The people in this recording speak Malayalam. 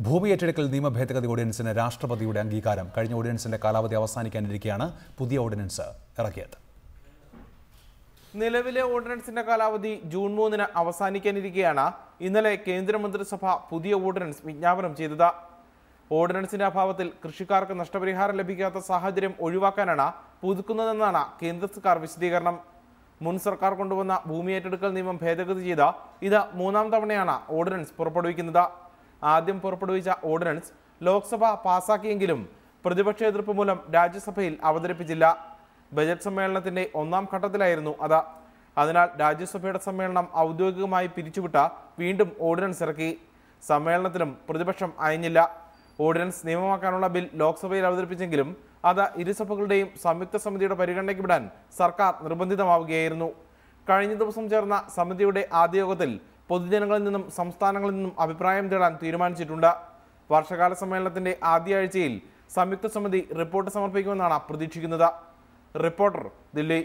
ഭൂമി ഏറ്റെടുക്കൽ നിയമ ഭേദഗതി ഓർഡിനൻസിന് രാഷ്ട്രപതിയുടെ അംഗീകാരം. കഴിഞ്ഞ ഓർഡിനൻസിന്റെ കാലാവധി അവസാനിക്കാനിരിക്കെയാണ് പുതിയ ഓർഡിനൻസ് ഇറക്കിയത്. നിലവിലെ ഓർഡിനൻസിന്റെ കാലാവധി ജൂൺ 3-ന് അവസാനിക്കാനിരിക്കെയാണ് ഇന്നലെ കേന്ദ്രമന്ത്രിസഭ പുതിയ ഓർഡിനൻസ് വിജ്ഞാപനം ചെയ്തത്. ഓർഡിനൻസിന്റെ അഭാവത്തിൽ കൃഷിക്കാർക്ക് നഷ്ടപരിഹാരം ലഭിക്കാത്ത സാഹചര്യം ഒഴിവാക്കാനാണ് പുതുക്കുന്നതെന്നാണ് കേന്ദ്ര സർക്കാർ വിശദീകരണം. മുൻ സർക്കാർ കൊണ്ടുവന്ന ഭൂമി ഏറ്റെടുക്കൽ നിയമം ഭേദഗതി ചെയ്ത ഇത് 3-ാം തവണയാണ് ഓർഡിനൻസ് പുറപ്പെടുവിക്കുന്നത്. ആദ്യം പുറപ്പെടുവിച്ച ഓർഡിനൻസ് ലോക്സഭ പാസാക്കിയെങ്കിലും പ്രതിപക്ഷ എതിർപ്പ് മൂലം രാജ്യസഭയിൽ അവതരിപ്പിച്ചില്ല. ബജറ്റ് സമ്മേളനത്തിന്റെ 1-ാം ഘട്ടത്തിലായിരുന്നു അത്. അതിനാൽ രാജ്യസഭയുടെ സമ്മേളനം ഔദ്യോഗികമായി പിരിച്ചുവിട്ട വീണ്ടും ഓർഡിനൻസ് ഇറക്കി. സമ്മേളനത്തിലും പ്രതിപക്ഷം അയഞ്ഞില്ല. ഓർഡിനൻസ് നിയമമാക്കാനുള്ള ബിൽ ലോക്സഭയിൽ അവതരിപ്പിച്ചെങ്കിലും അത് ഇരുസഭകളുടെയും സംയുക്ത സമിതിയുടെ പരിഗണനയ്ക്ക് വിടാൻ സർക്കാർ നിർബന്ധിതമാവുകയായിരുന്നു. കഴിഞ്ഞ ദിവസം ചേർന്ന സമിതിയുടെ ആദ്യ യോഗത്തിൽ പൊതുജനങ്ങളിൽ നിന്നും സംസ്ഥാനങ്ങളിൽ നിന്നും അഭിപ്രായം തേടാൻ തീരുമാനിച്ചിട്ടുണ്ട്. വർഷകാല സമ്മേളനത്തിന്റെ ആദ്യ ആഴ്ചയിൽ സംയുക്ത സമിതി റിപ്പോർട്ട് സമർപ്പിക്കുമെന്നാണ് പ്രതീക്ഷിക്കുന്നത്. റിപ്പോർട്ടർ, ദില്ലി.